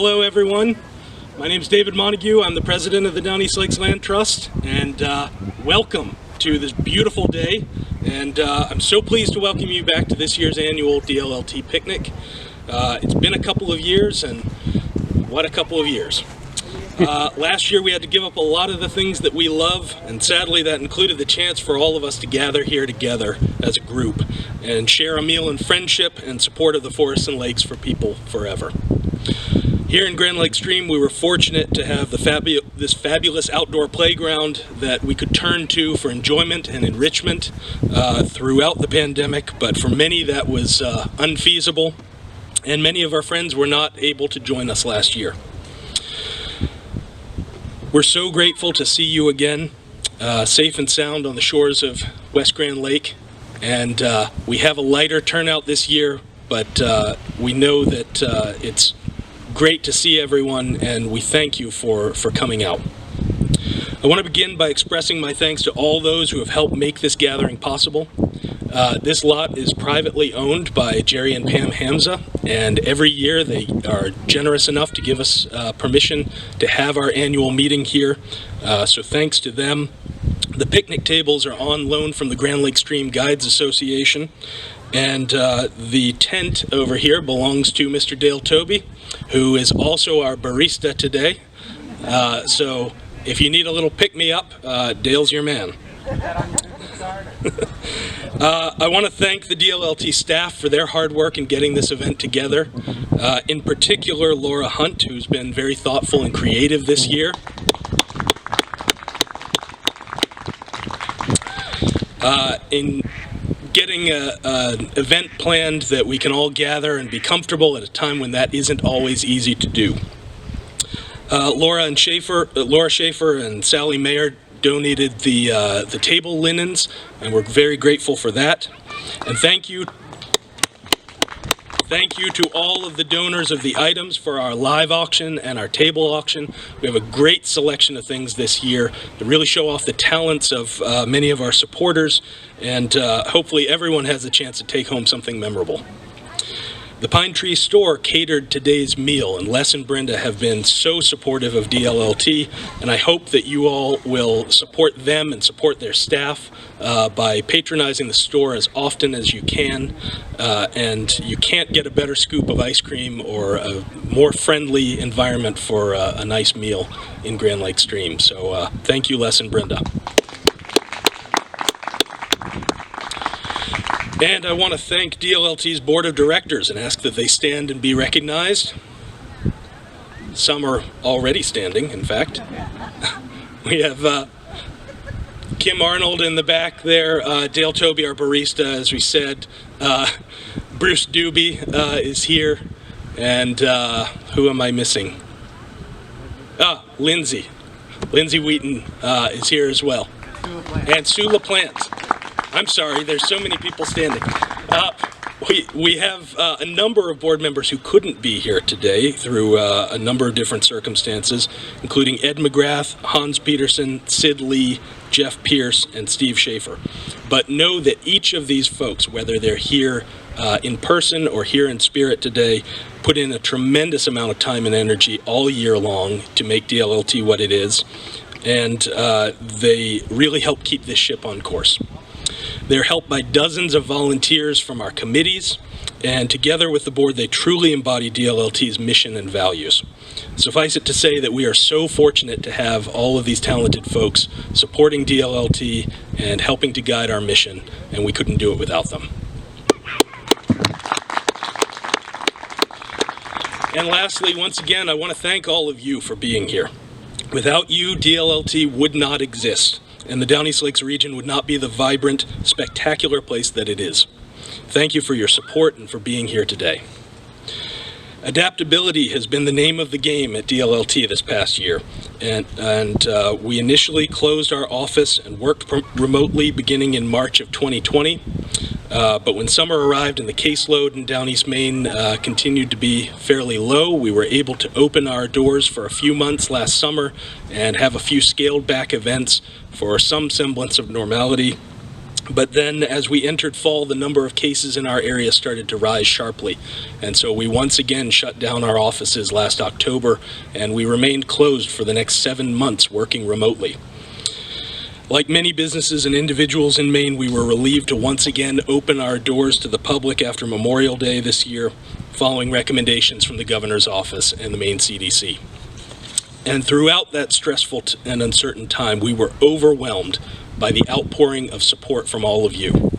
Hello everyone, my name is David Montague. I'm the president of the Downeast Lakes Land Trust, and welcome to this beautiful day. And I'm so pleased to welcome you back to this year's annual DLLT picnic. It's been a couple of years, and what a couple of years. Last year we had to give up a lot of the things that we love, and sadly that included the chance for all of us to gather here together as a group and share a meal in friendship and support of the forests and lakes for people forever. Here in Grand Lake Stream, we were fortunate to have this fabulous outdoor playground that we could turn to for enjoyment and enrichment throughout the pandemic, but for many that was unfeasible, and many of our friends were not able to join us last year. We're so grateful to see you again, safe and sound on the shores of West Grand Lake, and we have a lighter turnout this year, but we know that it's great to see everyone, and we thank you for coming out. I want to begin by expressing my thanks to all those who have helped make this gathering possible. This lot is privately owned by Jerry and Pam Hamza, and every year they are generous enough to give us permission to have our annual meeting here, so thanks to them. The picnic tables are on loan from the Grand Lake Stream Guides Association, and the tent over here belongs to Mr. Dllt, who is also our barista today. So if you need a little pick-me-up, Dale's your man. I want to thank the DLLT staff for their hard work in getting this event together. In particular, Laura Hunt, who's been very thoughtful and creative this year. In getting an event planned that we can all gather and be comfortable at a time when that isn't always easy to do. Laura Schaefer and Sally Mayer donated the table linens, and we're very grateful for that. And thank you to all of the donors of the items for our live auction and our table auction. We have a great selection of things this year that really show off the talents of many of our supporters, and hopefully everyone has a chance to take home something memorable. The Pine Tree Store catered today's meal, and Les and Brenda have been so supportive of DLLT, and I hope that you all will support them and support their staff by patronizing the store as often as you can, and you can't get a better scoop of ice cream or a more friendly environment for a nice meal in Grand Lake Stream. So thank you, Les and Brenda. And I want to thank DLLT's Board of Directors and ask that they stand and be recognized. Some are already standing, in fact. We have Kim Arnold in the back there, Dllt, our barista, as we said. Bruce Doobie is here, and who am I missing? Lindsay. Lindsay Wheaton is here as well. And Sue LaPlante. I'm sorry, there's so many people standing. We have a number of board members who couldn't be here today through a number of different circumstances, including Ed McGrath, Hans Peterson, Sid Lee, Jeff Pierce, and Steve Schaefer. But know that each of these folks, whether they're here in person or here in spirit today, put in a tremendous amount of time and energy all year long to make DLLT what it is, and they really help keep this ship on course. They're helped by dozens of volunteers from our committees, and together with the board, they truly embody DLLT's mission and values. Suffice it to say that we are so fortunate to have all of these talented folks supporting DLLT and helping to guide our mission, and we couldn't do it without them. And lastly, once again, I want to thank all of you for being here. Without you, DLLT would not exist, and the Downeast Lakes region would not be the vibrant, spectacular place that it is. Thank you for your support and for being here today. Adaptability has been the name of the game at DLLT this past year, and we initially closed our office and worked remotely beginning in March of 2020. But when summer arrived and the caseload in Downeast, Maine continued to be fairly low, we were able to open our doors for a few months last summer and have a few scaled back events for some semblance of normality. But then as we entered fall, the number of cases in our area started to rise sharply. And so we once again shut down our offices last October, and we remained closed for the next 7 months working remotely. Like many businesses and individuals in Maine, we were relieved to once again open our doors to the public after Memorial Day this year, following recommendations from the governor's office and the Maine CDC. And throughout that stressful and uncertain time, we were overwhelmed by the outpouring of support from all of you.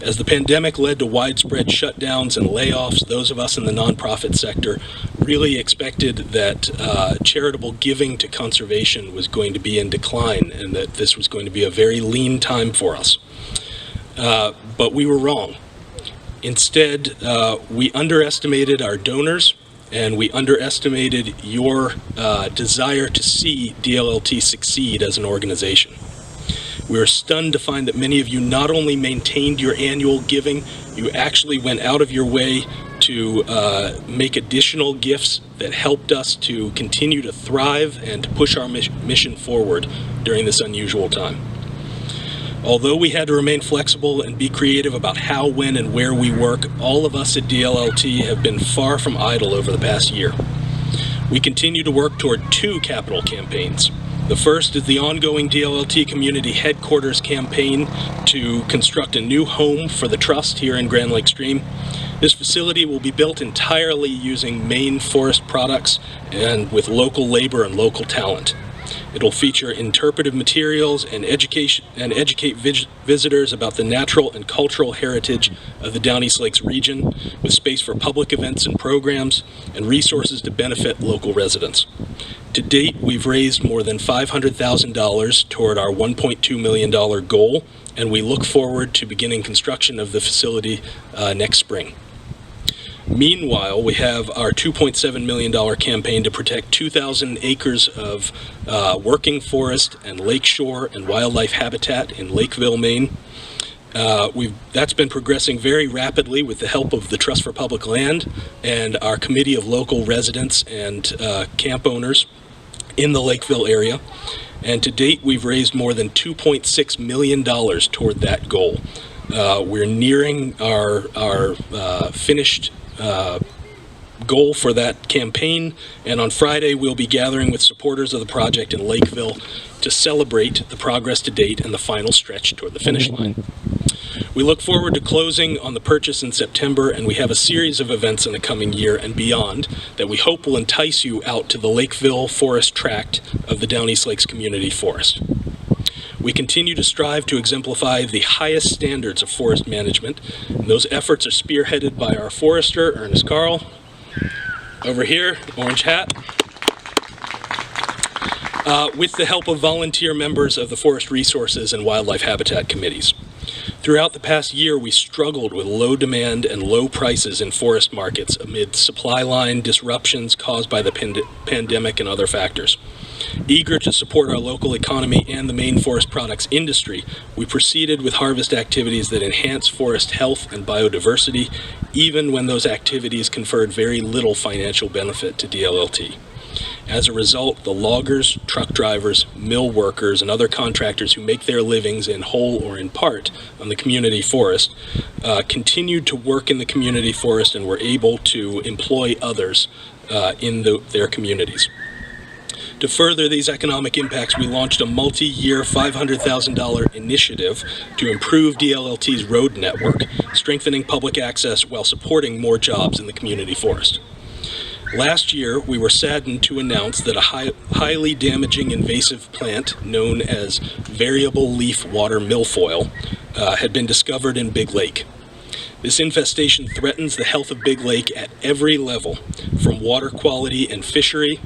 As the pandemic led to widespread shutdowns and layoffs, those of us in the nonprofit sector really expected that charitable giving to conservation was going to be in decline and that this was going to be a very lean time for us. But we were wrong. Instead, we underestimated our donors, and we underestimated your desire to see DLLT succeed as an organization. We were stunned to find that many of you not only maintained your annual giving, you actually went out of your way to make additional gifts that helped us to continue to thrive and to push our mission forward during this unusual time. Although we had to remain flexible and be creative about how, when, and where we work, all of us at DLLT have been far from idle over the past year. We continue to work toward 2 capital campaigns. The first is the ongoing DLLT Community Headquarters campaign to construct a new home for the Trust here in Grand Lake Stream. This facility will be built entirely using Maine forest products and with local labor and local talent. It'll feature interpretive materials and educate visitors about the natural and cultural heritage of the Downeast Lakes region, with space for public events and programs and resources to benefit local residents. To date, we've raised more than $500,000 toward our $1.2 million goal, and we look forward to beginning construction of the facility next spring. Meanwhile, we have our $2.7 million campaign to protect 2,000 acres of working forest and lakeshore and wildlife habitat in Lakeville, Maine. That's been progressing very rapidly with the help of the Trust for Public Land and our committee of local residents and camp owners in the Lakeville area. And to date, we've raised more than $2.6 million toward that goal. We're nearing our finished goal for that campaign, and on Friday we'll be gathering with supporters of the project in Lakeville to celebrate the progress to date and the final stretch toward the finish line. We look forward to closing on the purchase in September, and we have a series of events in the coming year and beyond that we hope will entice you out to the Lakeville Forest Tract of the Downeast Lakes Community Forest. We continue to strive to exemplify the highest standards of forest management, and those efforts are spearheaded by our forester, Ernest Carl, over here, orange hat, with the help of volunteer members of the Forest Resources and Wildlife Habitat Committees. Throughout the past year, we struggled with low demand and low prices in forest markets amid supply line disruptions caused by the pandemic and other factors. Eager to support our local economy and the Maine forest products industry, we proceeded with harvest activities that enhance forest health and biodiversity, even when those activities conferred very little financial benefit to DLLT. As a result, the loggers, truck drivers, mill workers, and other contractors who make their livings in whole or in part on the community forest continued to work in the community forest and were able to employ others in their communities. To further these economic impacts, we launched a multi-year $500,000 initiative to improve DLLT's road network, strengthening public access while supporting more jobs in the community forest. Last year, we were saddened to announce that a highly damaging invasive plant known as variable leaf water milfoil had been discovered in Big Lake. This infestation threatens the health of Big Lake at every level, from water quality and fishery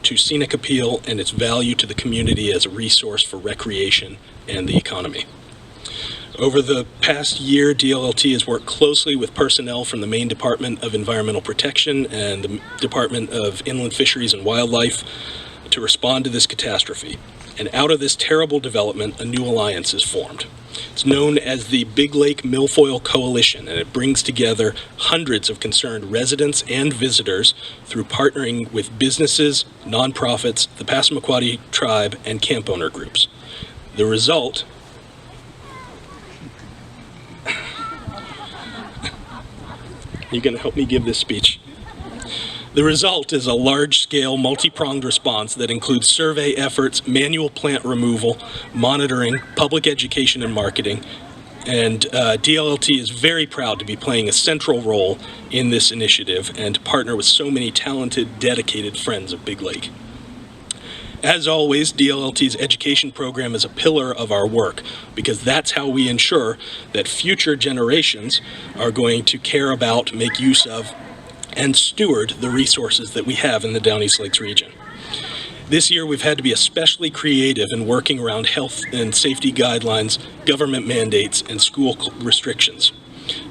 to scenic appeal and its value to the community as a resource for recreation and the economy. Over the past year, DLLT has worked closely with personnel from the Maine Department of Environmental Protection and the Department of Inland Fisheries and Wildlife to respond to this catastrophe. And out of this terrible development, a new alliance is formed. It's known as the Big Lake Milfoil Coalition, and it brings together hundreds of concerned residents and visitors through partnering with businesses, nonprofits, the Passamaquoddy tribe, and camp owner groups. The result you going to help me give this speech? The result is a large-scale, multi-pronged response that includes survey efforts, manual plant removal, monitoring, public education and marketing, and DLLT is very proud to be playing a central role in this initiative and to partner with so many talented, dedicated friends of Big Lake. As always, DLLT's education program is a pillar of our work because that's how we ensure that future generations are going to care about, make use of, and steward the resources that we have in the Downeast Lakes region. This year we've had to be especially creative in working around health and safety guidelines, government mandates, and school restrictions.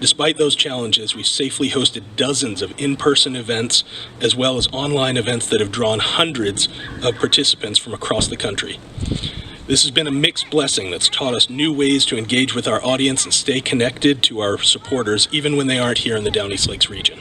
Despite those challenges, we've safely hosted dozens of in-person events as well as online events that have drawn hundreds of participants from across the country. This has been a mixed blessing that's taught us new ways to engage with our audience and stay connected to our supporters even when they aren't here in the Downeast Lakes region.